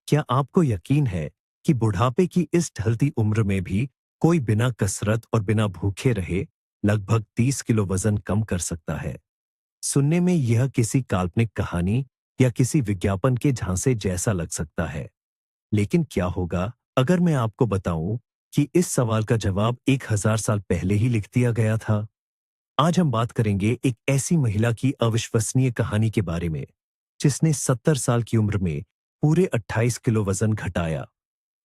क्या आपको यकीन है कि बुढ़ापे की इस ढलती उम्र में भी कोई बिना कसरत और बिना भूखे रहे लगभग 30 किलो वजन कम कर सकता है? सुनने में यह किसी काल्पनिक कहानी या किसी विज्ञापन के झांसे जैसा लग सकता है, लेकिन क्या होगा अगर मैं आपको बताऊं कि इस सवाल का जवाब 1000 साल पहले ही लिख दिया गया था? आज हम बात करेंगे एक ऐसी महिला की अविश्वसनीय कहानी के बारे में, जिसने 70 साल की उम्र में पूरे 28 किलो वजन घटाया।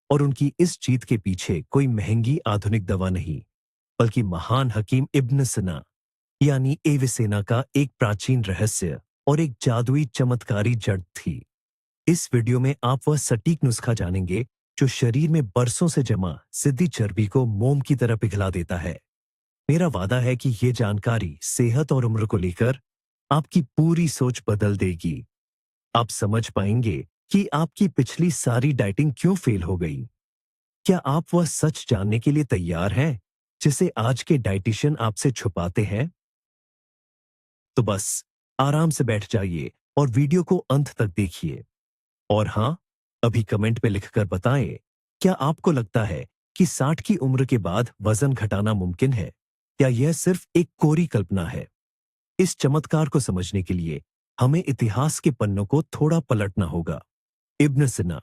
और उनकी इस जीत के पीछे कोई महंगी आधुनिक दवा नहीं, बल्कि महान हकीम इब्न सिना यानी एविसेना का एक प्राचीन रहस्य और एक जादुई चमत्कारी जड़ थी। इस वीडियो में आप वह सटीक नुस्खा जानेंगे जो शरीर में बरसों से जमा सिद्धि चर्बी को मोम की तरह पिघला देता है। मेरा वादा है कि ये जानकारी सेहत और उम्र को लेकर आपकी पूरी सोच बदल देगी। आप समझ पाएंगे कि आपकी पिछली सारी डाइटिंग क्यों फेल हो गई। क्या आप वह सच जानने के लिए तैयार हैं जिसे आज के डाइटिशियन आपसे छुपाते हैं? तो बस आराम से बैठ जाइए और वीडियो को अंत तक देखिए। और हाँ, अभी कमेंट में लिखकर बताएं, क्या आपको लगता है कि 60 की उम्र के बाद वजन घटाना मुमकिन है, या यह सिर्फ एक कोरी कल्पना है? इस चमत्कार को समझने के लिए हमें इतिहास के पन्नों को थोड़ा पलटना होगा। इब्न सिना,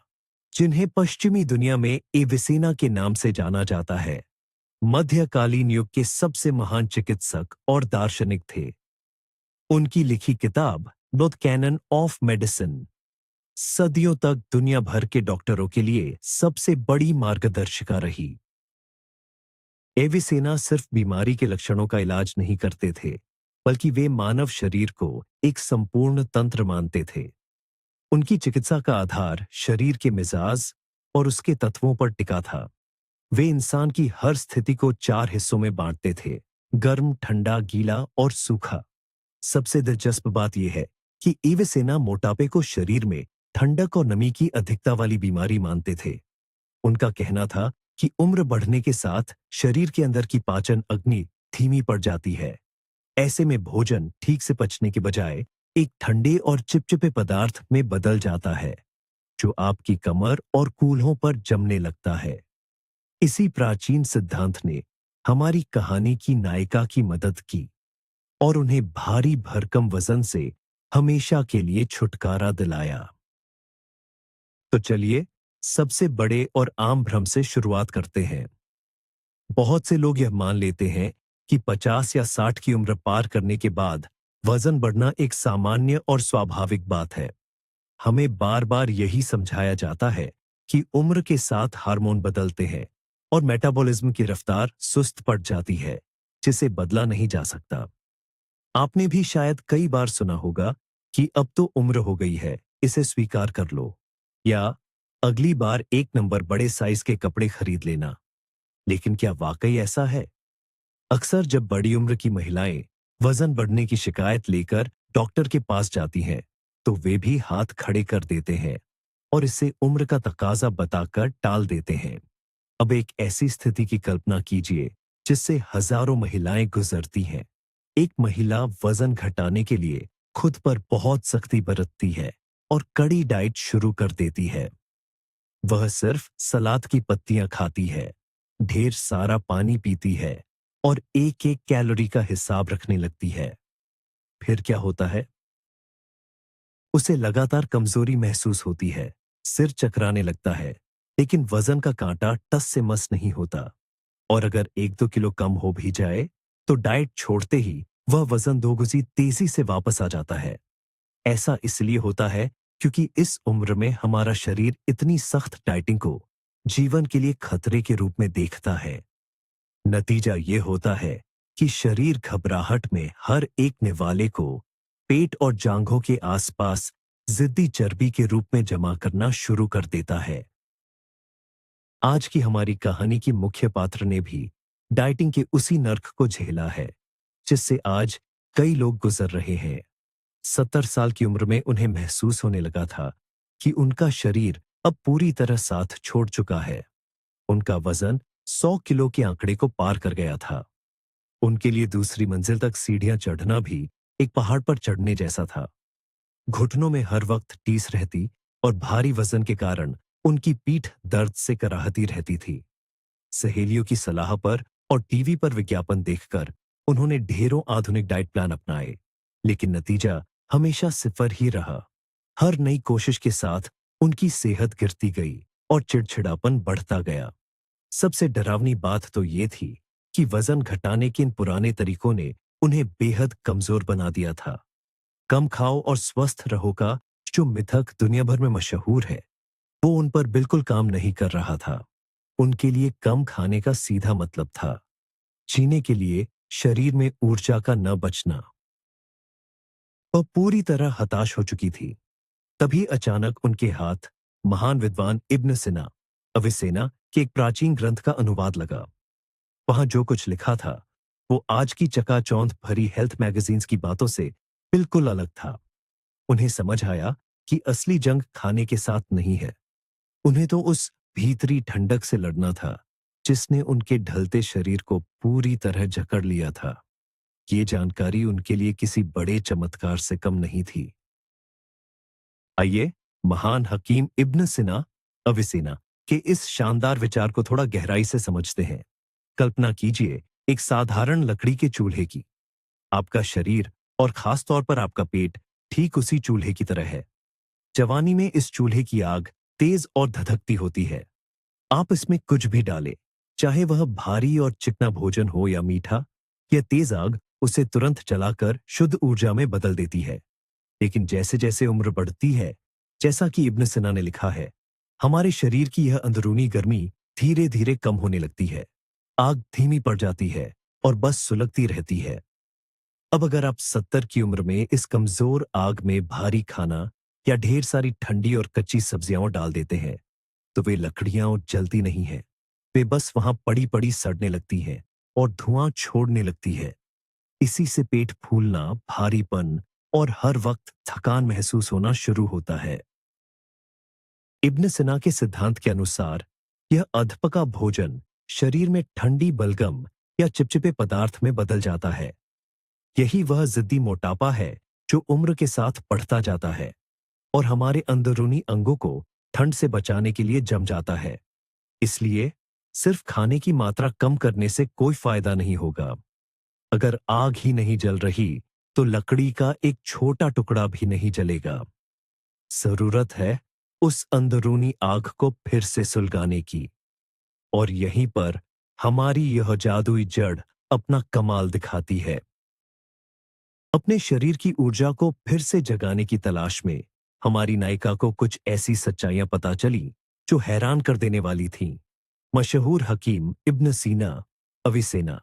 जिन्हें पश्चिमी दुनिया में एविसेना के नाम से जाना जाता है, मध्यकालीन युग के सबसे महान चिकित्सक और दार्शनिक थे। उनकी लिखी किताब द कैनन ऑफ मेडिसिन सदियों तक दुनिया भर के डॉक्टरों के लिए सबसे बड़ी मार्गदर्शिका रही। एविसेना सिर्फ बीमारी के लक्षणों का इलाज नहीं करते थे, बल्कि वे मानव शरीर को एक संपूर्ण तंत्र मानते थे। उनकी चिकित्सा का आधार शरीर के मिजाज और उसके तत्वों पर टिका था। वे इंसान की हर स्थिति को 4 हिस्सों में बांटते थे: गर्म, ठंडा, गीला और सूखा। सबसे दिलचस्प बात यह है कि एविसेना मोटापे को शरीर में ठंडक और नमी की अधिकता वाली बीमारी मानते थे। उनका कहना था कि उम्र बढ़ने के साथ शरीर के अंदर की पाचन अग्नि धीमी पड़ जाती है। ऐसे में भोजन ठीक से पचने के बजाय एक ठंडे और चिपचिपे पदार्थ में बदल जाता है, जो आपकी कमर और कूल्हों पर जमने लगता है। इसी प्राचीन सिद्धांत ने हमारी कहानी की नायिका की मदद की और उन्हें भारी भरकम वजन से हमेशा के लिए छुटकारा दिलाया। तो चलिए सबसे बड़े और आम भ्रम से शुरुआत करते हैं। बहुत से लोग यह मान लेते हैं कि 50 या 60 की उम्र पार करने के बाद वजन बढ़ना एक सामान्य और स्वाभाविक बात है। हमें बार बार यही समझाया जाता है कि उम्र के साथ हार्मोन बदलते हैं और मेटाबॉलिज्म की रफ्तार सुस्त पड़ जाती है, जिसे बदला नहीं जा सकता। आपने भी शायद कई बार सुना होगा कि अब तो उम्र हो गई है, इसे स्वीकार कर लो, या अगली बार 1 नंबर बड़े साइज के कपड़े खरीद लेना। लेकिन क्या वाकई ऐसा है? अक्सर जब बड़ी उम्र की महिलाएं वजन बढ़ने की शिकायत लेकर डॉक्टर के पास जाती हैं, तो वे भी हाथ खड़े कर देते हैं और इसे उम्र का तकाजा बताकर टाल देते हैं। अब एक ऐसी स्थिति की कल्पना कीजिए जिससे हजारों महिलाएं गुजरती हैं। एक महिला वजन घटाने के लिए खुद पर बहुत सख्ती बरतती है और कड़ी डाइट शुरू कर देती है। वह सिर्फ सलाद की पत्तियां खाती है, ढेर सारा पानी पीती है और एक एक कैलोरी का हिसाब रखने लगती है। फिर क्या होता है? उसे लगातार कमजोरी महसूस होती है, सिर चकराने लगता है, लेकिन वजन का कांटा टस से मस नहीं होता। और अगर 1-2 किलो कम हो भी जाए, तो डाइट छोड़ते ही वह वजन दोगुनी तेजी से वापस आ जाता है। ऐसा इसलिए होता है क्योंकि इस उम्र में हमारा शरीर इतनी सख्त डाइटिंग को जीवन के लिए खतरे के रूप में देखता है। नतीजा ये होता है कि शरीर घबराहट में हर एक निवाले को पेट और जांघों के आसपास जिद्दी चर्बी के रूप में जमा करना शुरू कर देता है। आज की हमारी कहानी की मुख्य पात्र ने भी डाइटिंग के उसी नर्क को झेला है, जिससे आज कई लोग गुजर रहे हैं। 70 साल की उम्र में उन्हें महसूस होने लगा था कि उनका शरीर अब पूरी तरह साथ छोड़ चुका है। उनका वजन 100 किलो के आंकड़े को पार कर गया था। उनके लिए दूसरी मंजिल तक सीढ़ियां चढ़ना भी एक पहाड़ पर चढ़ने जैसा था। घुटनों में हर वक्त टीस रहती और भारी वजन के कारण उनकी पीठ दर्द से कराहती रहती थी। सहेलियों की सलाह पर और टीवी पर विज्ञापन देखकर उन्होंने ढेरों आधुनिक डाइट प्लान अपनाए, लेकिन नतीजा हमेशा सिफर ही रहा। हर नई कोशिश के साथ उनकी सेहत गिरती गई और चिड़चिड़ापन बढ़ता गया। सबसे डरावनी बात तो ये थी कि वजन घटाने के इन पुराने तरीकों ने उन्हें बेहद कमजोर बना दिया था। कम खाओ और स्वस्थ रहो का जो मिथक दुनिया भर में मशहूर है, वो उन पर बिल्कुल काम नहीं कर रहा था। उनके लिए कम खाने का सीधा मतलब था जीने के लिए शरीर में ऊर्जा का न बचना। वह पूरी तरह हताश हो चुकी थी। तभी अचानक उनके हाथ महान विद्वान इब्न सिना अविसेना के एक प्राचीन ग्रंथ का अनुवाद लगा। वहां जो कुछ लिखा था वो आज की चकाचौंध भरी हेल्थ मैगजीन्स की बातों से बिल्कुल अलग था। उन्हें समझ आया कि असली जंग खाने के साथ नहीं है। उन्हें तो उस भीतरी ठंडक से लड़ना था जिसने उनके ढलते शरीर को पूरी तरह जकड़ लिया था। ये जानकारी उनके लिए किसी बड़े चमत्कार से कम नहीं थी। आइए महान हकीम इब्न सिना अविसेना के इस शानदार विचार को थोड़ा गहराई से समझते हैं। कल्पना कीजिए एक साधारण लकड़ी के चूल्हे की। आपका शरीर और खास तौर पर आपका पेट ठीक उसी चूल्हे की तरह है। जवानी में इस चूल्हे की आग तेज और धधकती होती है। आप इसमें कुछ भी डालें, चाहे वह भारी और चिकना भोजन हो या मीठा, यह तेज आग उसे तुरंत जलाकर शुद्ध ऊर्जा में बदल देती है। लेकिन जैसे जैसे उम्र बढ़ती है, जैसा कि इब्न सिना ने लिखा है, हमारे शरीर की यह अंदरूनी गर्मी धीरे धीरे कम होने लगती है। आग धीमी पड़ जाती है और बस सुलगती रहती है। अब अगर आप 70 की उम्र में इस कमजोर आग में भारी खाना या ढेर सारी ठंडी और कच्ची सब्जियां डाल देते हैं, तो वे लकड़ियां जलती नहीं हैं। वे बस वहां पड़ी पड़ी सड़ने लगती हैं और धुआं छोड़ने लगती है। इसी से पेट फूलना, भारीपन और हर वक्त थकान महसूस होना शुरू होता है। इब्न सिना के सिद्धांत के अनुसार यह अधपका भोजन शरीर में ठंडी बलगम या चिपचिपे पदार्थ में बदल जाता है। यही वह जिद्दी मोटापा है जो उम्र के साथ बढ़ता जाता है और हमारे अंदरूनी अंगों को ठंड से बचाने के लिए जम जाता है। इसलिए सिर्फ खाने की मात्रा कम करने से कोई फायदा नहीं होगा। अगर आग ही नहीं जल रही तो लकड़ी का एक छोटा टुकड़ा भी नहीं जलेगा। जरूरत है उस अंदरूनी आग को फिर से सुलगाने की। और यहीं पर हमारी यह जादुई जड़ अपना कमाल दिखाती है। अपने शरीर की ऊर्जा को फिर से जगाने की तलाश में हमारी नायिका को कुछ ऐसी सच्चाइयां पता चली जो हैरान कर देने वाली थीं। मशहूर हकीम इब्न सीना अविसेना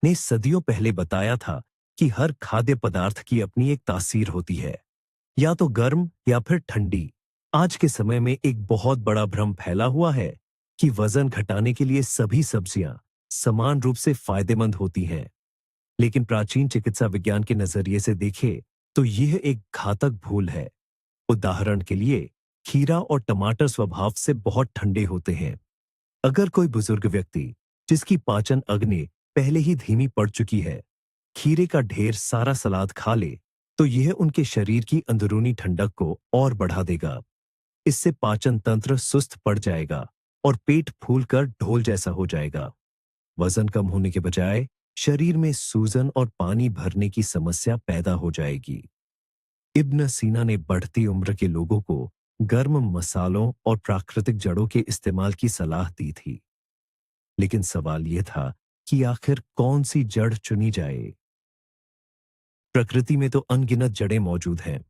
ने सदियों पहले बताया था कि हर खाद्य पदार्थ की अपनी एक तासीर होती है, या तो गर्म या फिर ठंडी। आज के समय में एक बहुत बड़ा भ्रम फैला हुआ है कि वजन घटाने के लिए सभी सब्जियां समान रूप से फायदेमंद होती हैं। लेकिन प्राचीन चिकित्सा विज्ञान के नजरिए से देखें तो यह एक घातक भूल है। उदाहरण के लिए खीरा और टमाटर स्वभाव से बहुत ठंडे होते हैं। अगर कोई बुजुर्ग व्यक्ति जिसकी पाचन अग्नि पहले ही धीमी पड़ चुकी है, खीरे का ढेर सारा सलाद खा ले, तो यह उनके शरीर की अंदरूनी ठंडक को और बढ़ा देगा। इससे पाचन तंत्र सुस्त पड़ जाएगा और पेट फूलकर ढोल जैसा हो जाएगा। वजन कम होने के बजाय शरीर में सूजन और पानी भरने की समस्या पैदा हो जाएगी। इब्न सीना ने बढ़ती उम्र के लोगों को गर्म मसालों और प्राकृतिक जड़ों के इस्तेमाल की सलाह दी थी। लेकिन सवाल यह था कि आखिर कौन सी जड़ चुनी जाए। प्रकृति में तो अनगिनत जड़ें मौजूद हैं।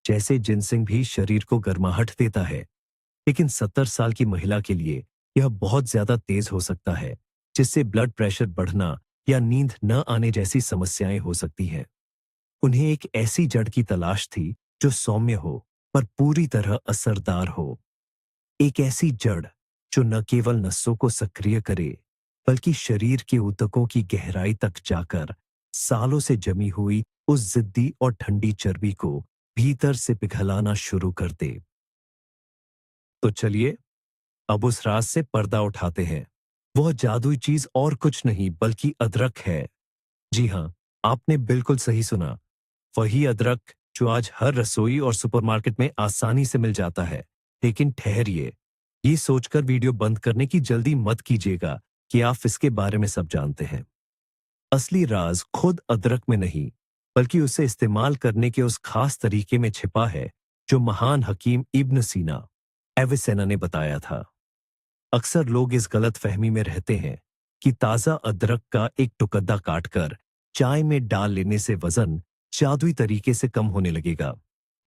जैसे जिनसिंग भी शरीर को गर्माहट देता है, लेकिन 70 साल की महिला के लिए यह बहुत ज्यादा तेज हो सकता है, जिससे ब्लड प्रेशर बढ़ना या नींद न आने जैसी समस्याएं हो सकती हैं। उन्हें एक ऐसी जड़ की तलाश थी जो सौम्य हो पर पूरी तरह असरदार हो। एक ऐसी जड़ जो न केवल नसों को सक्रिय करे, बल्कि शरीर के ऊतकों की गहराई तक जाकर सालों से जमी हुई उस जिद्दी और ठंडी चर्बी को भीतर से पिघलाना शुरू कर दे। तो चलिए अब उस राज से पर्दा उठाते हैं। वह जादुई चीज और कुछ नहीं बल्कि अदरक है। जी हां, आपने बिल्कुल सही सुना। वही अदरक जो आज हर रसोई और सुपरमार्केट में आसानी से मिल जाता है। लेकिन ठहरिए, ये सोचकर वीडियो बंद करने की जल्दी मत कीजिएगा कि आप इसके बारे में सब जानते हैं। असली राज खुद अदरक में नहीं, बल्कि उसे इस्तेमाल करने के उस खास तरीके में छिपा है जो महान हकीम इब्न सीना एविसेना ने बताया था। अक्सर लोग इस गलत फहमी में रहते हैं कि ताजा अदरक का एक टुकड़ा काटकर चाय में डाल लेने से वजन जादुई तरीके से कम होने लगेगा।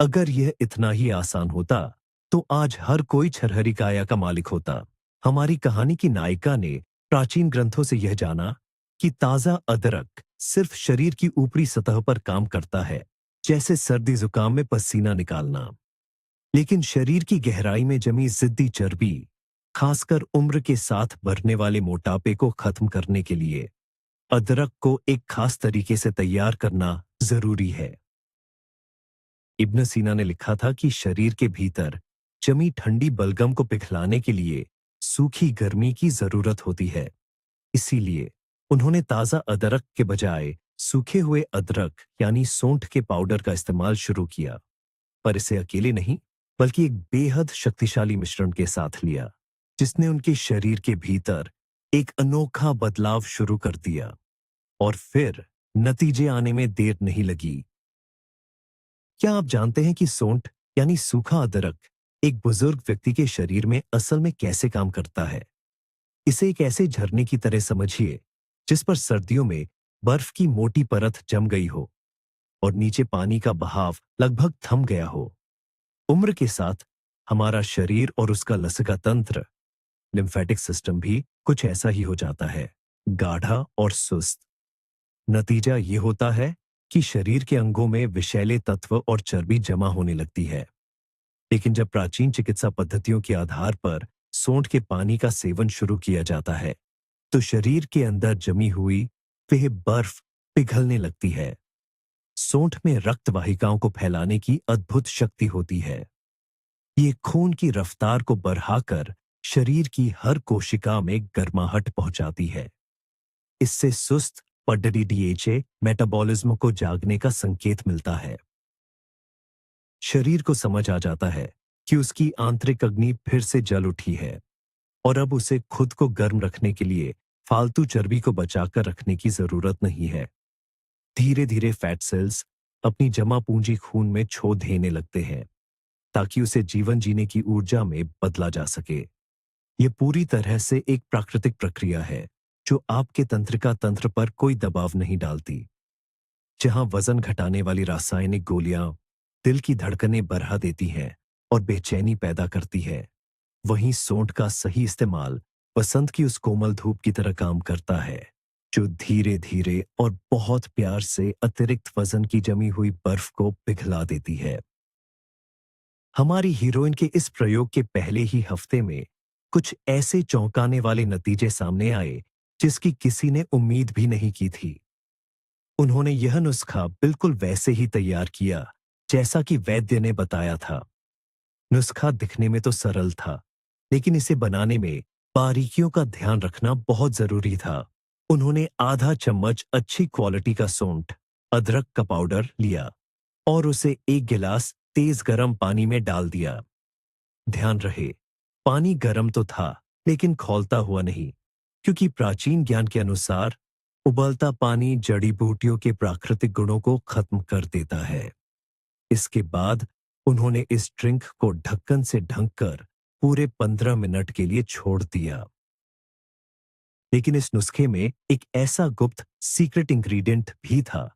अगर यह इतना ही आसान होता तो आज हर कोई छरहरी काया का मालिक होता। हमारी कहानी की नायिका ने प्राचीन ग्रंथों से यह जाना कि ताजा अदरक सिर्फ शरीर की ऊपरी सतह पर काम करता है, जैसे सर्दी जुकाम में पसीना निकालना। लेकिन शरीर की गहराई में जमी जिद्दी चर्बी, खासकर उम्र के साथ बढ़ने वाले मोटापे को खत्म करने के लिए अदरक को एक खास तरीके से तैयार करना जरूरी है। इब्न सीना ने लिखा था कि शरीर के भीतर जमी ठंडी बलगम को पिघलाने के लिए सूखी गर्मी की जरूरत होती है। इसीलिए उन्होंने ताजा अदरक के बजाय सूखे हुए अदरक यानी सोंठ के पाउडर का इस्तेमाल शुरू किया। पर इसे अकेले नहीं, बल्कि एक बेहद शक्तिशाली मिश्रण के साथ लिया, जिसने उनके शरीर के भीतर एक अनोखा बदलाव शुरू कर दिया। और फिर नतीजे आने में देर नहीं लगी। क्या आप जानते हैं कि सोंठ यानी सूखा अदरक एक बुजुर्ग व्यक्ति के शरीर में असल में कैसे काम करता है? इसे एक ऐसे झरने की तरह समझिए जिस पर सर्दियों में बर्फ की मोटी परत जम गई हो और नीचे पानी का बहाव लगभग थम गया हो। उम्र के साथ हमारा शरीर और उसका लचका तंत्र, लिम्फेटिक सिस्टम भी कुछ ऐसा ही हो जाता है, गाढ़ा और सुस्त। नतीजा ये होता है कि शरीर के अंगों में विषैले तत्व और चर्बी जमा होने लगती है। लेकिन जब प्राचीन चिकित्सा पद्धतियों के आधार पर सोंठ के पानी का सेवन शुरू किया जाता है, तो शरीर के अंदर जमी हुई वह बर्फ पिघलने लगती है। सोंठ में रक्त वाहिकाओं को फैलाने की अद्भुत शक्ति होती है। ये खून की रफ्तार को बढ़ाकर शरीर की हर कोशिका में गर्माहट पहुंचाती है। इससे सुस्त पडरी डीएचए मेटाबॉलिज्म को जागने का संकेत मिलता है। शरीर को समझ आ जाता है कि उसकी आंतरिक अग्नि फिर से जल उठी है और अब उसे खुद को गर्म रखने के लिए फालतू चर्बी को बचाकर रखने की जरूरत नहीं है। धीरे धीरे फैट सेल्स अपनी जमा पूंजी खून में छो देने लगते हैं ताकि उसे जीवन जीने की ऊर्जा में बदला जा सके। यह पूरी तरह से एक प्राकृतिक प्रक्रिया है जो आपके तंत्रिका तंत्र पर कोई दबाव नहीं डालती। जहां वजन घटाने वाली रासायनिक गोलियां दिल की धड़कनें बढ़ा देती हैं और बेचैनी पैदा करती है, वहीं सोंठ का सही इस्तेमाल बसंत की उस कोमल धूप की तरह काम करता है जो धीरे धीरे और बहुत प्यार से अतिरिक्त वजन की जमी हुई बर्फ को पिघला देती है। हमारी हीरोइन के इस प्रयोग के पहले ही हफ्ते में कुछ ऐसे चौंकाने वाले नतीजे सामने आए जिसकी किसी ने उम्मीद भी नहीं की थी। उन्होंने यह नुस्खा बिल्कुल वैसे ही तैयार किया जैसा कि वैद्य ने बताया था। नुस्खा दिखने में तो सरल था, लेकिन इसे बनाने में बारीकियों का ध्यान रखना बहुत जरूरी था। उन्होंने आधा चम्मच अच्छी क्वालिटी का सोंठ अदरक का पाउडर लिया और उसे एक गिलास तेज गर्म पानी में डाल दिया। ध्यान रहे, पानी गर्म तो था लेकिन खौलता हुआ नहीं, क्योंकि प्राचीन ज्ञान के अनुसार उबलता पानी जड़ी बूटियों के प्राकृतिक गुणों को खत्म कर देता है। इसके बाद उन्होंने इस ड्रिंक को ढक्कन से ढककर पूरे 15 मिनट के लिए छोड़ दिया। लेकिन इस नुस्खे में एक ऐसा गुप्त सीक्रेट इंग्रेडिएंट भी था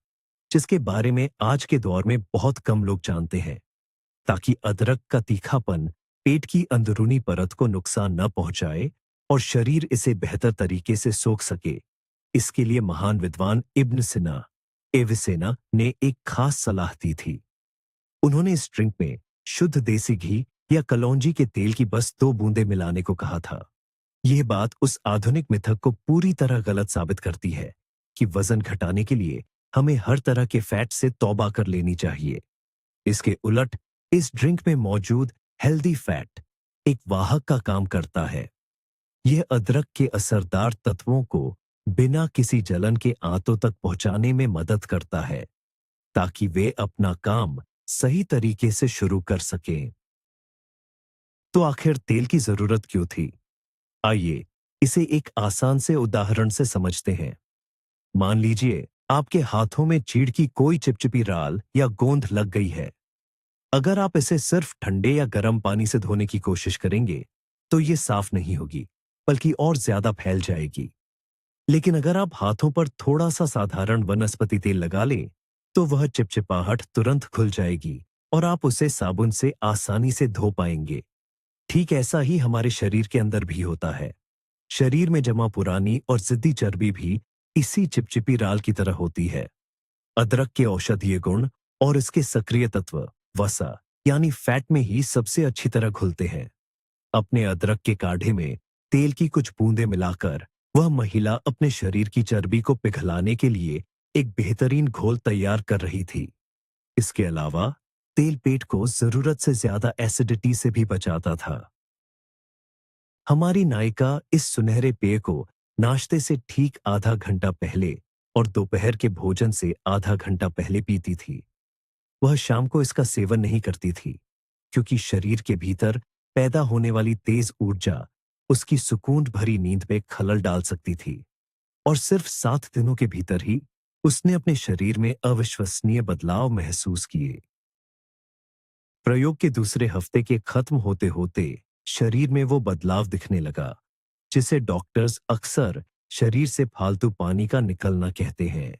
जिसके बारे में आज के दौर में बहुत कम लोग जानते हैं। ताकि अदरक का तीखापन पेट की अंदरूनी परत को नुकसान न पहुंचाए और शरीर इसे बेहतर तरीके से सोख सके, इसके लिए महान विद्वान इब्न सिना एविसेना ने एक खास सलाह दी थी। उन्होंने इस ड्रिंक में शुद्ध देसी घी या कलौंजी के तेल की बस 2 बूंदें मिलाने को कहा था। यह बात उस आधुनिक मिथक को पूरी तरह गलत साबित करती है कि वजन घटाने के लिए हमें हर तरह के फैट से तौबा कर लेनी चाहिए। इसके उलट इस ड्रिंक में मौजूद हेल्दी फैट एक वाहक का काम करता है। यह अदरक के असरदार तत्वों को बिना किसी जलन के आंतों तक पहुंचाने में मदद करता है ताकि वे अपना काम सही तरीके से शुरू कर सकें। तो आखिर तेल की जरूरत क्यों थी? आइए इसे एक आसान से उदाहरण से समझते हैं। मान लीजिए आपके हाथों में चीड़ की कोई चिपचिपी राल या गोंद लग गई है। अगर आप इसे सिर्फ ठंडे या गर्म पानी से धोने की कोशिश करेंगे, तो ये साफ नहीं होगी, बल्कि और ज्यादा फैल जाएगी। लेकिन अगर आप हाथों पर थोड़ा सा साधारण वनस्पति तेल लगा लें, तो वह चिपचिपाहट तुरंत खुल जाएगी और आप उसे साबुन से आसानी से धो पाएंगे। ठीक ऐसा ही हमारे शरीर के अंदर भी होता है। शरीर में जमा पुरानी और जिद्दी चर्बी भी इसी चिपचिपी राल की तरह होती है। अदरक के औषधीय गुण और इसके सक्रिय तत्व वसा यानी फैट में ही सबसे अच्छी तरह घुलते हैं। अपने अदरक के काढ़े में तेल की कुछ बूंदें मिलाकर वह महिला अपने शरीर की चर्बी को पिघलाने के लिए एक बेहतरीन घोल तैयार कर रही थी। इसके अलावा तेल पेट को जरूरत से ज्यादा एसिडिटी से भी बचाता था। हमारी नायिका इस सुनहरे पेय को नाश्ते से ठीक आधा घंटा पहले और दोपहर के भोजन से आधा घंटा पहले पीती थी। वह शाम को इसका सेवन नहीं करती थी, क्योंकि शरीर के भीतर पैदा होने वाली तेज ऊर्जा उसकी सुकून भरी नींद में खलल डाल सकती थी। और सिर्फ 7 दिनों के भीतर ही उसने अपने शरीर में अविश्वसनीय बदलाव महसूस किए। प्रयोग के दूसरे हफ्ते के खत्म होते होते शरीर में वो बदलाव दिखने लगा, जिसे डॉक्टर्स अक्सर शरीर से फालतू पानी का निकलना कहते हैं।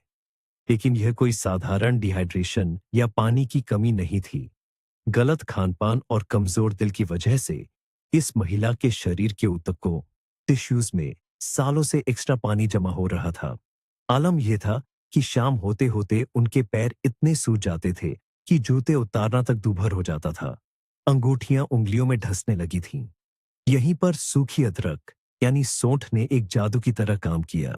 लेकिन यह कोई साधारण डिहाइड्रेशन या पानी की कमी नहीं थी। गलत खानपान और कमजोर दिल की वजह से इस महिला के शरीर के ऊतकों टिश्यूज में सालों से एक्स्ट्रा पानी जमा हो रहा था। आलम यह था कि शाम होते होते उनके पैर इतने सूज जाते थे कि जूते उतारना तक दूभर हो जाता था। अंगूठियां उंगलियों में ढसने लगी थीं। यहीं पर सूखी अदरक यानी सोंठ ने एक जादू की तरह काम किया।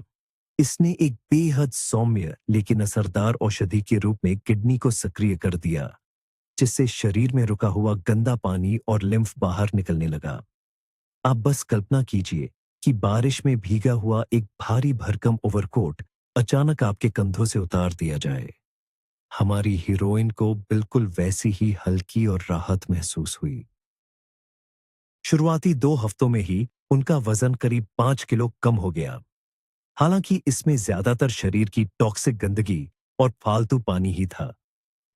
इसने एक बेहद सौम्य लेकिन असरदार औषधि के रूप में किडनी को सक्रिय कर दिया, जिससे शरीर में रुका हुआ गंदा पानी और लिम्फ बाहर निकलने लगा। आप बस कल्पना कीजिए कि बारिश में भीगा हुआ एक भारी भरकम ओवरकोट अचानक आपके कंधों से उतार दिया जाए। हमारी हीरोइन को बिल्कुल वैसी ही हल्की और राहत महसूस हुई। शुरुआती 2 हफ्तों में ही उनका वजन करीब 5 किलो कम हो गया। हालांकि इसमें ज्यादातर शरीर की टॉक्सिक गंदगी और फालतू पानी ही था,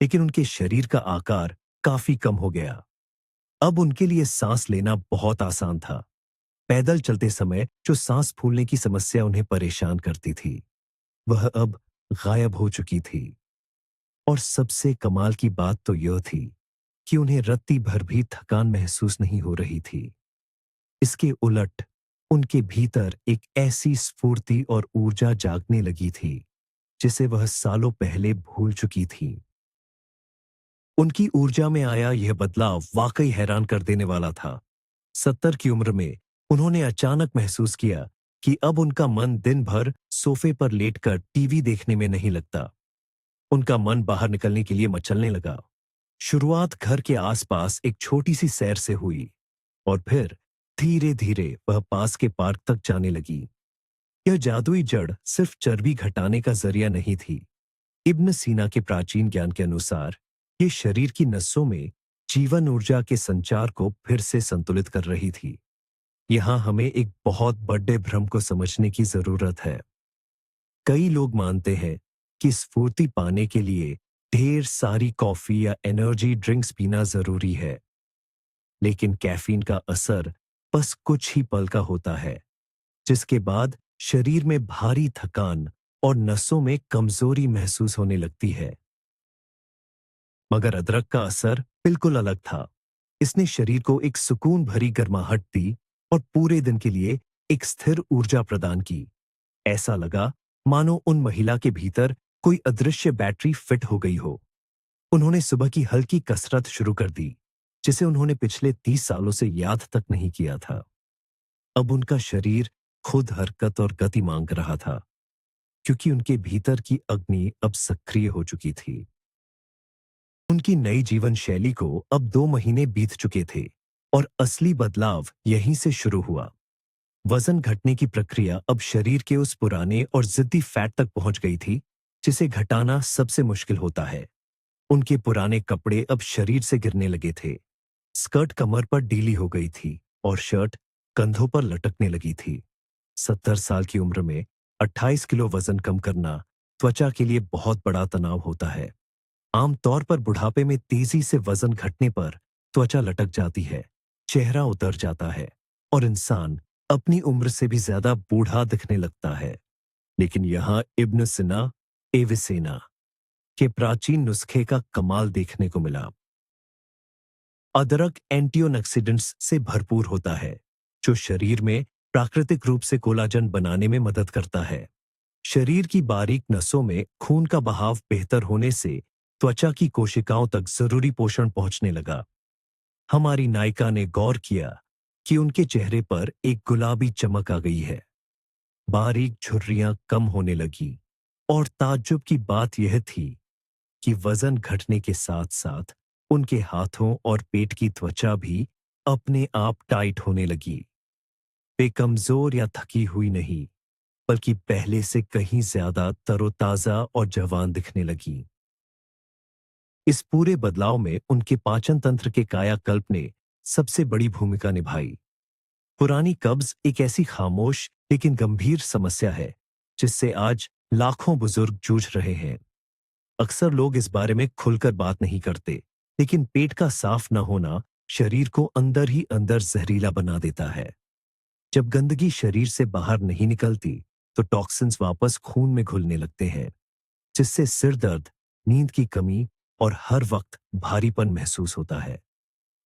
लेकिन उनके शरीर का आकार काफी कम हो गया। अब उनके लिए सांस लेना बहुत आसान था। पैदल चलते समय जो सांस फूलने की समस्या उन्हें परेशान करती थी, वह अब गायब हो चुकी थी। और सबसे कमाल की बात तो यह थी कि उन्हें रत्ती भर भी थकान महसूस नहीं हो रही थी। इसके उलट उनके भीतर एक ऐसी स्फूर्ति और ऊर्जा जागने लगी थी, जिसे वह सालों पहले भूल चुकी थी। उनकी ऊर्जा में आया यह बदलाव वाकई हैरान कर देने वाला था। 70 की उम्र में उन्होंने अचानक महसूस किया कि अब उनका मन दिन भर सोफे पर लेटकर टीवी देखने में नहीं लगता। उनका मन बाहर निकलने के लिए मचलने लगा। शुरुआत घर के आसपास एक छोटी सी सैर से हुई और फिर धीरे धीरे वह पास के पार्क तक जाने लगी। यह जादुई जड़ सिर्फ चर्बी घटाने का जरिया नहीं थी। इब्न सीना के प्राचीन ज्ञान के अनुसार ये शरीर की नसों में जीवन ऊर्जा के संचार को फिर से संतुलित कर रही थी। यहां हमें एक बहुत बड़े भ्रम को समझने की जरूरत है। कई लोग मानते हैं कि स्फूर्ति पाने के लिए ढेर सारी कॉफी या एनर्जी ड्रिंक्स पीना जरूरी है, लेकिन कैफीन का असर बस कुछ ही पल का होता है, जिसके बाद शरीर में भारी थकान और नसों में कमजोरी महसूस होने लगती है। मगर अदरक का असर बिल्कुल अलग था। इसने शरीर को एक सुकून भरी गर्माहट दी और पूरे दिन के लिए एक स्थिर ऊर्जा प्रदान की। ऐसा लगा मानो उन महिला के भीतर कोई अदृश्य बैटरी फिट हो गई हो। उन्होंने सुबह की हल्की कसरत शुरू कर दी, जिसे उन्होंने पिछले 30 सालों से याद तक नहीं किया था। अब उनका शरीर खुद हरकत और गति मांग रहा था, क्योंकि उनके भीतर की अग्नि अब सक्रिय हो चुकी थी। उनकी नई जीवन शैली को अब 2 महीने बीत चुके थे और असली बदलाव यहीं से शुरू हुआ। वजन घटने की प्रक्रिया अब शरीर के उस पुराने और जिद्दी फैट तक पहुंच गई थी, जिसे घटाना सबसे मुश्किल होता है। उनके पुराने कपड़े अब शरीर से गिरने लगे थे। स्कर्ट कमर पर ढीली हो गई थी और शर्ट कंधों पर लटकने लगी थी। 70 साल की उम्र में 28 किलो वजन कम करना त्वचा के लिए बहुत बड़ा तनाव होता है। आमतौर पर बुढ़ापे में तेजी से वजन घटने पर त्वचा लटक जाती है, चेहरा उतर जाता है और इंसान अपनी उम्र से भी ज्यादा बूढ़ा दिखने लगता है। लेकिन यहाँ इब्न सिना एविसेना के प्राचीन नुस्खे का कमाल देखने को मिला। अदरक एंटीऑक्सीडेंट्स से भरपूर होता है, जो शरीर में प्राकृतिक रूप से कोलाजन बनाने में मदद करता है। शरीर की बारीक नसों में खून का बहाव बेहतर होने से त्वचा की कोशिकाओं तक जरूरी पोषण पहुंचने लगा। हमारी नायिका ने गौर किया कि उनके चेहरे पर एक गुलाबी चमक आ गई है। बारीक झुर्रियां कम होने लगी और ताज्जुब की बात यह थी कि वजन घटने के साथ साथ उनके हाथों और पेट की त्वचा भी अपने आप टाइट होने लगी। वे कमजोर या थकी हुई नहीं, बल्कि पहले से कहीं ज्यादा तरोताजा और जवान दिखने लगी। इस पूरे बदलाव में उनके पाचन तंत्र के कायाकल्प ने सबसे बड़ी भूमिका निभाई। पुरानी कब्ज एक ऐसी खामोश लेकिन गंभीर समस्या है जिससे आज लाखों बुजुर्ग जूझ रहे हैं। अक्सर लोग इस बारे में खुलकर बात नहीं करते, लेकिन पेट का साफ न होना शरीर को अंदर ही अंदर जहरीला बना देता है। जब गंदगी शरीर से बाहर नहीं निकलती, तो टॉक्सिन्स वापस खून में घुलने लगते हैं, जिससे सिर दर्द, नींद की कमी और हर वक्त भारीपन महसूस होता है।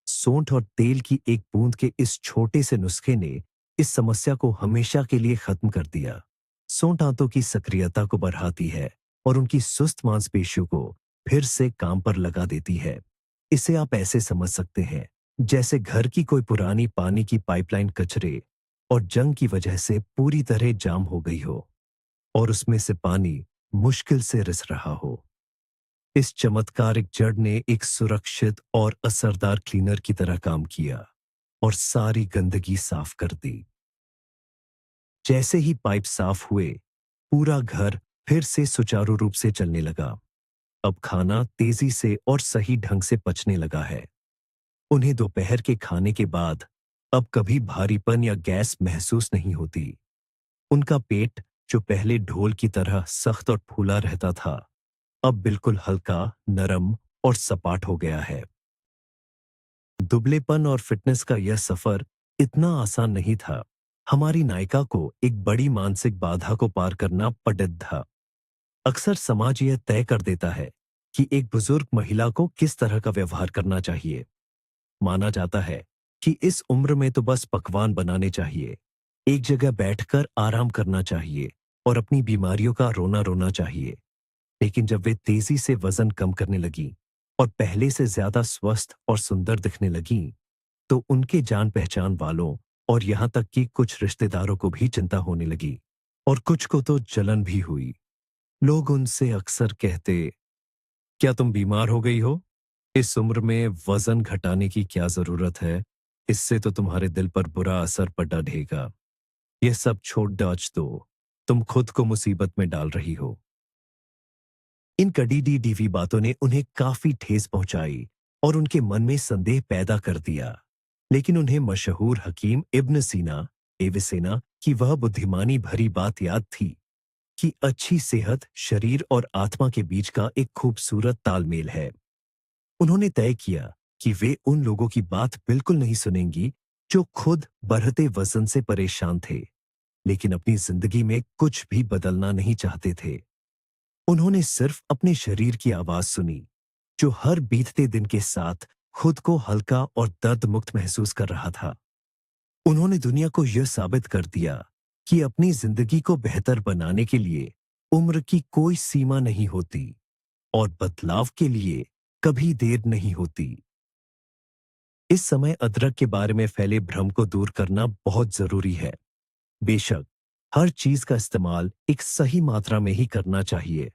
सोंठ और तेल की एक बूंद के इस छोटे से नुस्खे ने इस समस्या को हमेशा के लिए खत्म कर दिया। सोंठ आंतों की सक्रियता को बढ़ाती है और उनकी सुस्त मांसपेशियों को फिर से काम पर लगा देती है। इसे आप ऐसे समझ सकते हैं जैसे घर की कोई पुरानी पानी की पाइपलाइन कचरे और जंग की वजह से पूरी तरह जाम हो गई हो और उसमें से पानी मुश्किल से रिस रहा हो। इस चमत्कारिक जड़ ने एक सुरक्षित और असरदार क्लीनर की तरह काम किया और सारी गंदगी साफ कर दी। जैसे ही पाइप साफ हुए, पूरा घर फिर से सुचारू रूप से चलने लगा। अब खाना तेजी से और सही ढंग से पचने लगा है। उन्हें दोपहर के खाने के बाद अब कभी भारीपन या गैस महसूस नहीं होती। उनका पेट, जो पहले ढोल की तरह सख्त और फूला रहता था, अब बिल्कुल हल्का, नरम और सपाट हो गया है। दुबलेपन और फिटनेस का यह सफर इतना आसान नहीं था। हमारी नायिका को एक बड़ी मानसिक बाधा को पार करना पड़ता था। अक्सर समाज यह तय कर देता है कि एक बुजुर्ग महिला को किस तरह का व्यवहार करना चाहिए। माना जाता है कि इस उम्र में तो बस पकवान बनाने चाहिए, एक जगह बैठकर आराम करना चाहिए और अपनी बीमारियों का रोना रोना चाहिए। लेकिन जब वे तेजी से वजन कम करने लगी और पहले से ज्यादा स्वस्थ और सुंदर दिखने लगी, तो उनके जान पहचान वालों और यहां तक कि कुछ रिश्तेदारों को भी चिंता होने लगी और कुछ को तो जलन भी हुई। लोग उनसे अक्सर कहते, क्या तुम बीमार हो गई हो? इस उम्र में वजन घटाने की क्या जरूरत है? इससे तो तुम्हारे दिल पर बुरा असर पड़ रहेगा। यह सब छोड़ डाच दो, तुम खुद को मुसीबत में डाल रही हो। इन कड़ी डीवी बातों ने उन्हें काफी ठेस पहुंचाई और उनके मन में संदेह पैदा कर दिया। लेकिन उन्हें मशहूर हकीम इब्न सीना एविसेना की वह बुद्धिमानी भरी बात याद थी कि अच्छी सेहत शरीर और आत्मा के बीच का एक खूबसूरत तालमेल है। उन्होंने तय किया कि वे उन लोगों की बात बिल्कुल नहीं सुनेंगी जो खुद बढ़ते वजन से परेशान थे, लेकिन अपनी जिंदगी में कुछ भी बदलना नहीं चाहते थे। उन्होंने सिर्फ अपने शरीर की आवाज सुनी, जो हर बीतते दिन के साथ खुद को हल्का और दर्द मुक्त महसूस कर रहा था। उन्होंने दुनिया को यह साबित कर दिया कि अपनी जिंदगी को बेहतर बनाने के लिए उम्र की कोई सीमा नहीं होती और बदलाव के लिए कभी देर नहीं होती। इस समय अदरक के बारे में फैले भ्रम को दूर करना बहुत जरूरी है। बेशक हर चीज का इस्तेमाल एक सही मात्रा में ही करना चाहिए।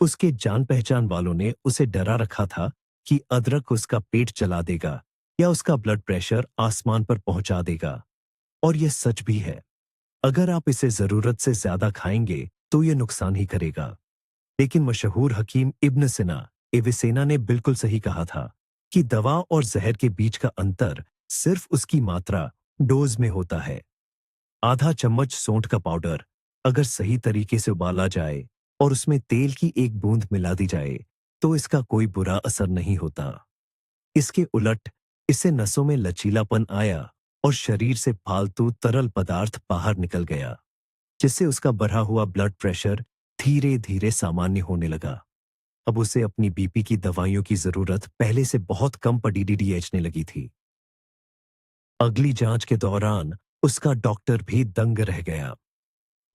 उसके जान पहचान वालों ने उसे डरा रखा था कि अदरक उसका पेट चला देगा या उसका ब्लड प्रेशर आसमान पर पहुंचा देगा, और यह सच भी है। अगर आप इसे जरूरत से ज्यादा खाएंगे तो यह नुकसान ही करेगा। लेकिन मशहूर हकीम इब्न सिना एविसेना ने बिल्कुल सही कहा था कि दवा और जहर के बीच का अंतर सिर्फ उसकी मात्रा, डोज में होता है। आधा चम्मच सौंठ का पाउडर अगर सही तरीके से उबाला जाए और उसमें तेल की एक बूंद मिला दी जाए, तो इसका कोई बुरा असर नहीं होता। इसके उलट इससे नसों में लचीलापन आया और शरीर से फालतू तरल पदार्थ बाहर निकल गया, जिससे उसका बढ़ा हुआ ब्लड प्रेशर धीरे धीरे सामान्य होने लगा। अब उसे अपनी बीपी की दवाइयों की जरूरत पहले से बहुत कम पड़ने लगी थी। अगली जांच के दौरान उसका डॉक्टर भी दंग रह गया।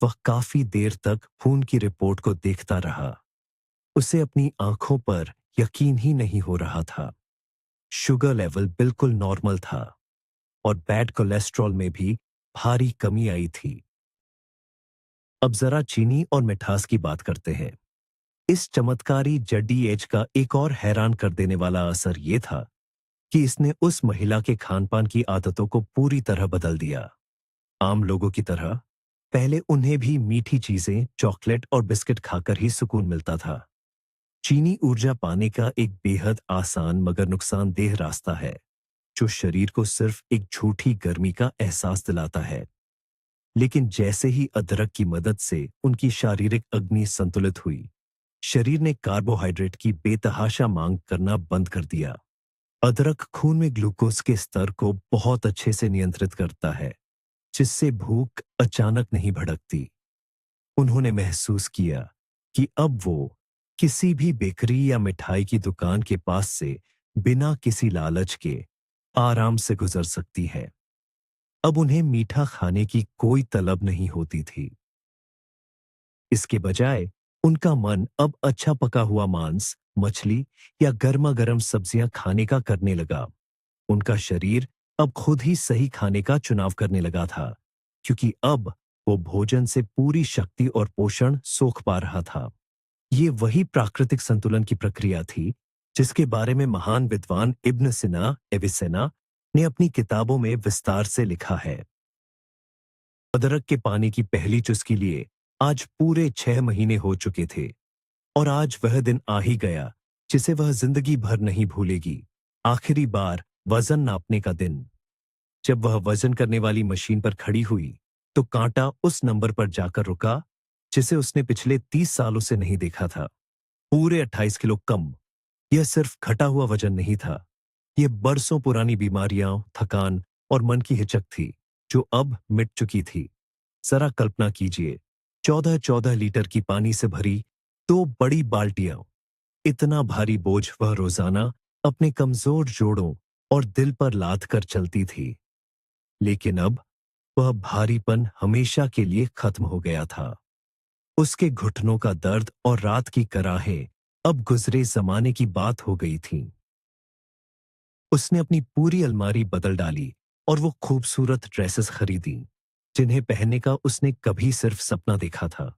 वह काफी देर तक खून की रिपोर्ट को देखता रहा। उसे अपनी आंखों पर यकीन ही नहीं हो रहा था। शुगर लेवल बिल्कुल नॉर्मल था और बैड कोलेस्ट्रॉल में भी भारी कमी आई थी। अब जरा चीनी और मिठास की बात करते हैं। इस चमत्कारी जड्डी एज का एक और हैरान कर देने वाला असर यह था कि इसने उस महिला के खानपान की आदतों को पूरी तरह बदल दिया। आम लोगों की तरह पहले उन्हें भी मीठी चीजें, चॉकलेट और बिस्किट खाकर ही सुकून मिलता था। चीनी ऊर्जा पाने का एक बेहद आसान मगर नुकसानदेह रास्ता है, जो शरीर को सिर्फ एक झूठी गर्मी का एहसास दिलाता है। लेकिन जैसे ही अदरक की मदद से उनकी शारीरिक अग्नि संतुलित हुई, शरीर ने कार्बोहाइड्रेट की बेतहाशा मांग करना बंद कर दिया। अदरक खून में ग्लूकोज के स्तर को बहुत अच्छे से नियंत्रित करता है, जिससे भूख अचानक नहीं भड़कती। उन्होंने महसूस किया कि अब वो किसी भी बेकरी या मिठाई की दुकान के पास से बिना किसी लालच के आराम से गुजर सकती है। अब उन्हें मीठा खाने की कोई तलब नहीं होती थी। इसके बजाय उनका मन अब अच्छा पका हुआ मांस, मछली या गर्मा गर्म सब्जियां खाने का करने लगा। उनका शरीर अब खुद ही सही खाने का चुनाव करने लगा था, क्योंकि अब वो भोजन से पूरी शक्ति और पोषण सोख पा रहा था। ये वही प्राकृतिक संतुलन की प्रक्रिया थी जिसके बारे में महान विद्वान इब्न सिना एविसेना ने अपनी किताबों में विस्तार से लिखा है। अदरक के पानी की पहली चुस्की लिए आज पूरे 6 महीने हो चुके थे और आज वह दिन आ ही गया जिसे वह जिंदगी भर नहीं भूलेगी। आखिरी बार वजन नापने का दिन। जब वह वजन करने वाली मशीन पर खड़ी हुई, तो कांटा उस नंबर पर जाकर रुका जिसे उसने पिछले 30 सालों से नहीं देखा था। पूरे 28 किलो कम। यह सिर्फ घटा हुआ वजन नहीं था, यह बरसों पुरानी बीमारियां, थकान और मन की हिचक थी, जो अब मिट चुकी थी। जरा कल्पना कीजिए, 14-14 लीटर की पानी से भरी 2 बड़ी बाल्टियां। इतना भारी बोझ वह रोजाना अपने कमजोर जोड़ों और दिल पर लाद कर चलती थी। लेकिन अब वह भारीपन हमेशा के लिए खत्म हो गया था। उसके घुटनों का दर्द और रात की कराहें अब गुजरे जमाने की बात हो गई थीं। उसने अपनी पूरी अलमारी बदल डाली और वो खूबसूरत ड्रेसेस खरीदी जिन्हें पहनने का उसने कभी सिर्फ सपना देखा था।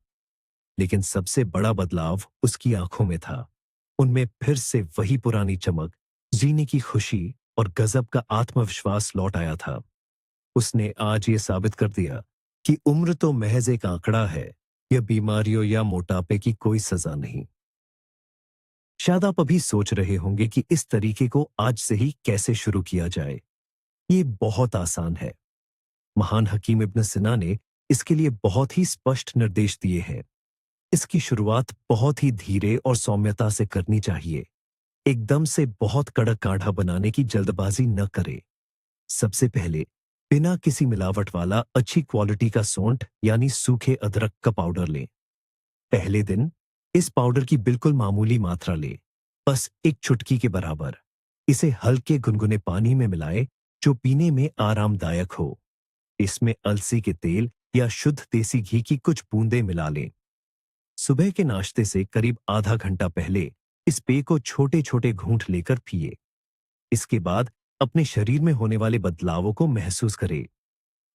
लेकिन सबसे बड़ा बदलाव उसकी आंखों में था। उनमें फिर से वही पुरानी चमक, जीने की खुशी और गजब का आत्मविश्वास लौट आया था। उसने आज ये साबित कर दिया कि उम्र तो महज एक आंकड़ा है, यह बीमारियों या मोटापे की कोई सजा नहीं। शायद आप अभी सोच रहे होंगे कि इस तरीके को आज से ही कैसे शुरू किया जाए। ये बहुत आसान है। महान हकीम इब्न सिना ने इसके लिए बहुत ही स्पष्ट निर्देश दिए हैं। इसकी शुरुआत बहुत ही धीरे और सौम्यता से करनी चाहिए। एकदम से बहुत कड़क काढ़ा बनाने की जल्दबाजी न करें। सबसे पहले बिना किसी मिलावट वाला अच्छी क्वालिटी का सौंठ यानी सूखे अदरक का पाउडर लें। पहले दिन इस पाउडर की बिल्कुल मामूली मात्रा लें, बस एक चुटकी के बराबर। इसे हल्के गुनगुने पानी में मिलाएं जो पीने में आरामदायक हो। इसमें अलसी के तेल या शुद्ध देसी घी की कुछ बूंदें मिला लें। सुबह के नाश्ते से करीब आधा घंटा पहले इस पेय को छोटे छोटे घूंट लेकर पिए। इसके बाद अपने शरीर में होने वाले बदलावों को महसूस करें।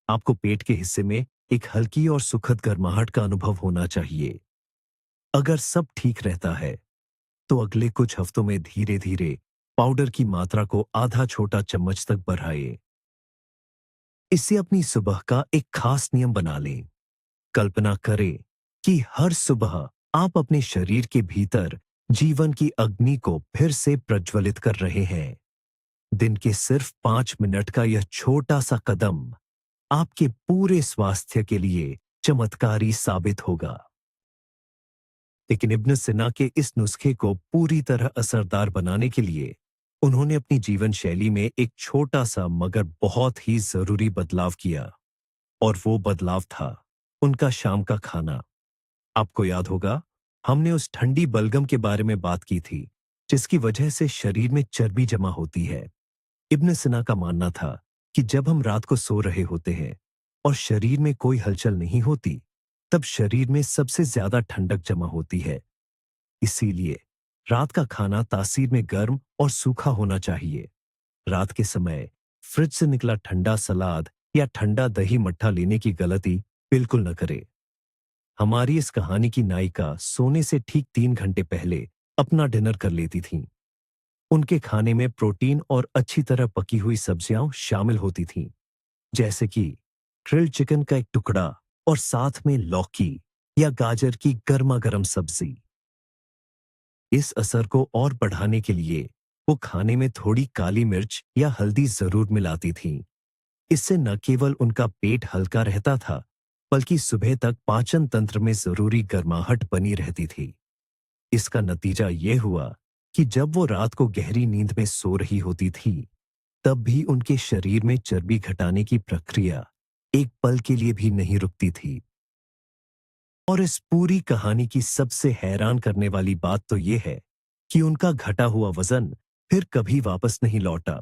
आपको पेट के हिस्से में एक हल्की और सुखद गर्माहट का अनुभव होना चाहिए। अगर सब ठीक रहता है, तो अगले कुछ हफ्तों में धीरे धीरे पाउडर की मात्रा को आधा छोटा चम्मच तक बढ़ाइए। इससे अपनी सुबह का एक खास नियम बना लें। कल्पना करें कि हर सुबह आप अपने शरीर के भीतर जीवन की अग्नि को फिर से प्रज्वलित कर रहे हैं। दिन के सिर्फ 5 मिनट का यह छोटा सा कदम आपके पूरे स्वास्थ्य के लिए चमत्कारी साबित होगा। लेकिन इब्न सिना के इस नुस्खे को पूरी तरह असरदार बनाने के लिए उन्होंने अपनी जीवन शैली में एक छोटा सा मगर बहुत ही जरूरी बदलाव किया। और वो बदलाव था उनका शाम का खाना। आपको याद होगा, हमने उस ठंडी बलगम के बारे में बात की थी जिसकी वजह से शरीर में चर्बी जमा होती है। इब्न सिना का मानना था कि जब हम रात को सो रहे होते हैं और शरीर में कोई हलचल नहीं होती, तब शरीर में सबसे ज्यादा ठंडक जमा होती है। इसीलिए रात का खाना तासीर में गर्म और सूखा होना चाहिए। रात के समय फ्रिज से निकला ठंडा सलाद या ठंडा दही मट्ठा लेने की गलती बिल्कुल न करें। हमारी इस कहानी की नायिका सोने से ठीक 3 घंटे पहले अपना डिनर कर लेती थीं। उनके खाने में प्रोटीन और अच्छी तरह पकी हुई सब्जियां शामिल होती थीं, जैसे कि ग्रिल्ड चिकन का एक टुकड़ा और साथ में लौकी या गाजर की गर्मा गर्म सब्जी। इस असर को और बढ़ाने के लिए वो खाने में थोड़ी काली मिर्च या हल्दी जरूर मिलाती थीं। इससे न केवल उनका पेट हल्का रहता था, बल्कि सुबह तक पाचन तंत्र में जरूरी गर्माहट बनी रहती थी। इसका नतीजा ये हुआ कि जब वो रात को गहरी नींद में सो रही होती थी, तब भी उनके शरीर में चर्बी घटाने की प्रक्रिया एक पल के लिए भी नहीं रुकती थी। और इस पूरी कहानी की सबसे हैरान करने वाली बात तो ये है कि उनका घटा हुआ वजन फिर कभी वापस नहीं लौटा।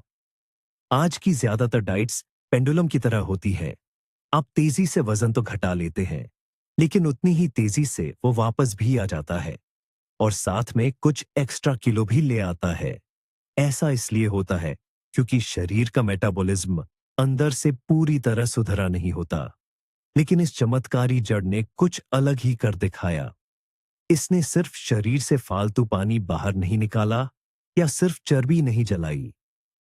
आज की ज्यादातर डाइट्स पेंडुलम की तरह होती है। आप तेजी से वजन तो घटा लेते हैं, लेकिन उतनी ही तेजी से वो वापस भी आ जाता है और साथ में कुछ एक्स्ट्रा किलो भी ले आता है। ऐसा इसलिए होता है क्योंकि शरीर का मेटाबॉलिज्म अंदर से पूरी तरह सुधरा नहीं होता। लेकिन इस चमत्कारी जड़ ने कुछ अलग ही कर दिखाया। इसने सिर्फ शरीर से फालतू पानी बाहर नहीं निकाला या सिर्फ चर्बी नहीं जलाई,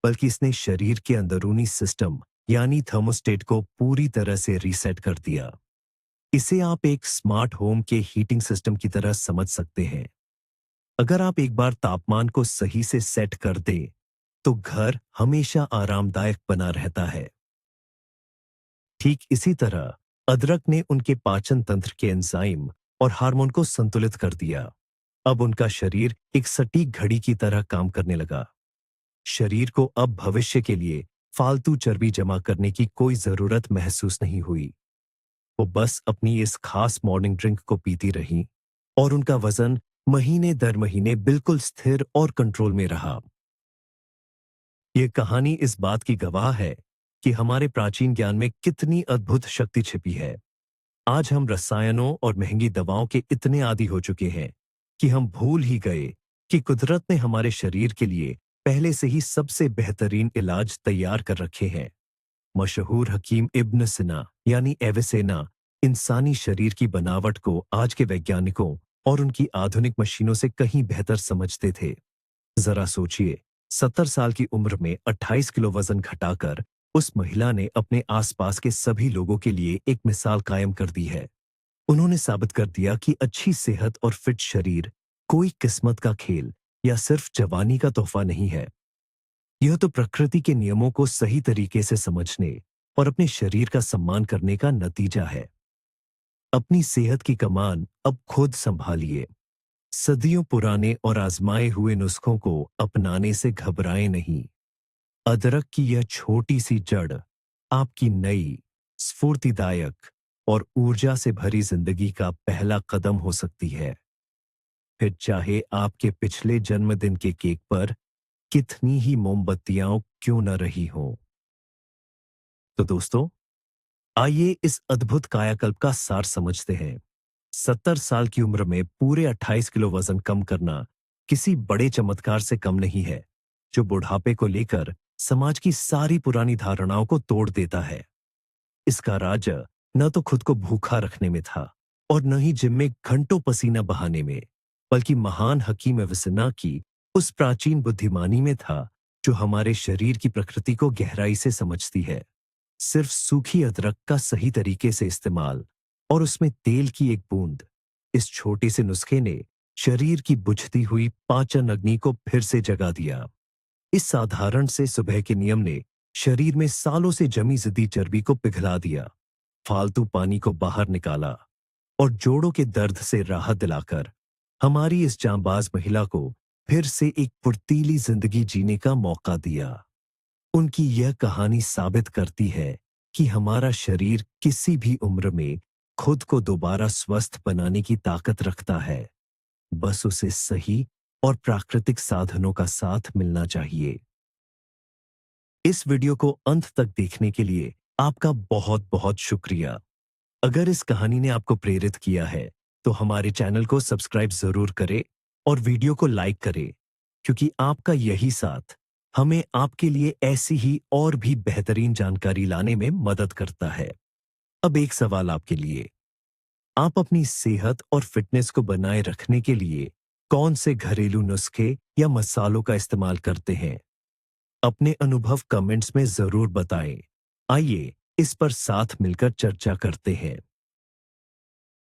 बल्कि इसने शरीर के अंदरूनी सिस्टम यानी थर्मोस्टेट को पूरी तरह से रीसेट कर दिया। इसे आप एक स्मार्ट होम के हीटिंग सिस्टम की तरह समझ सकते हैं। अगर आप एक बार तापमान को सही से सेट कर दें, तो घर हमेशा आरामदायक बना रहता है। ठीक इसी तरह अदरक ने उनके पाचन तंत्र के एंजाइम और हार्मोन को संतुलित कर दिया। अब उनका शरीर एक सटीक घड़ी की तरह काम करने लगा। शरीर को अब भविष्य के लिए फालतू चर्बी जमा करने की कोई जरूरत महसूस नहीं हुई। वो बस अपनी इस खास मॉर्निंग ड्रिंक को पीती रहीं और उनका वजन महीने दर महीने बिल्कुल स्थिर और कंट्रोल में रहा। यह कहानी इस बात की गवाह है कि हमारे प्राचीन ज्ञान में कितनी अद्भुत शक्ति छिपी है। आज हम रसायनों और महंगी दवाओं के इतने आदी हो चुके हैं कि हम भूल ही गए कि कुदरत ने हमारे शरीर के लिए पहले से ही सबसे बेहतरीन इलाज तैयार कर रखे हैं। मशहूर हकीम इब्न सिना यानी एविसेना इंसानी शरीर की बनावट को आज के वैज्ञानिकों और उनकी आधुनिक मशीनों से कहीं बेहतर समझते थे। जरा सोचिए, 70 साल की उम्र में 28 किलो वजन घटाकर उस महिला ने अपने आसपास के सभी लोगों के लिए एक मिसाल कायम कर दी है। उन्होंने साबित कर दिया कि अच्छी सेहत और फिट शरीर कोई किस्मत का खेल या सिर्फ जवानी का तोहफा नहीं है। यह तो प्रकृति के नियमों को सही तरीके से समझने और अपने शरीर का सम्मान करने का नतीजा है। अपनी सेहत की कमान अब खुद संभालिए। सदियों पुराने और आजमाए हुए नुस्खों को अपनाने से घबराएं नहीं। अदरक की यह छोटी सी जड़ आपकी नई, स्फूर्तिदायक और ऊर्जा से भरी जिंदगी का पहला कदम हो सकती है। फिर चाहे आपके पिछले जन्मदिन के केक पर कितनी ही मोमबत्तियां क्यों न रही हों। तो दोस्तों, आइए इस अद्भुत कायाकल्प का सार समझते हैं। 70 साल की उम्र में पूरे 28 किलो वजन कम करना किसी बड़े चमत्कार से कम नहीं है, जो बुढ़ापे को लेकर समाज की सारी पुरानी धारणाओं को तोड़ देता है। इसका राज न तो खुद को भूखा रखने में था और न ही जिम में घंटों पसीना बहाने में, बल्कि महान हकीम एविसेना की उस प्राचीन बुद्धिमानी में था जो हमारे शरीर की प्रकृति को गहराई से समझती है। सिर्फ सूखी अदरक का सही तरीके से इस्तेमाल और उसमें तेल की एक बूंद, इस छोटे से नुस्खे ने शरीर की बुझती हुई पाचन अग्नि को फिर से जगा दिया। इस साधारण से सुबह के नियम ने शरीर में सालों से जमी जिद्दी चर्बी को पिघला दिया, फालतू पानी को बाहर निकाला और जोड़ों के दर्द से राहत दिलाकर हमारी इस जांबाज महिला को फिर से एक फुर्तीली जिंदगी जीने का मौका दिया। उनकी यह कहानी साबित करती है कि हमारा शरीर किसी भी उम्र में खुद को दोबारा स्वस्थ बनाने की ताकत रखता है। बस उसे सही और प्राकृतिक साधनों का साथ मिलना चाहिए। इस वीडियो को अंत तक देखने के लिए आपका बहुत बहुत शुक्रिया। अगर इस कहानी ने आपको प्रेरित किया है तो हमारे चैनल को सब्सक्राइब जरूर करें और वीडियो को लाइक करें, क्योंकि आपका यही साथ हमें आपके लिए ऐसी ही और भी बेहतरीन जानकारी लाने में मदद करता है। अब एक सवाल आपके लिए, आप अपनी सेहत और फिटनेस को बनाए रखने के लिए कौन से घरेलू नुस्खे या मसालों का इस्तेमाल करते हैं? अपने अनुभव कमेंट्स में जरूर बताएं। आइए इस पर साथ मिलकर चर्चा करते हैं।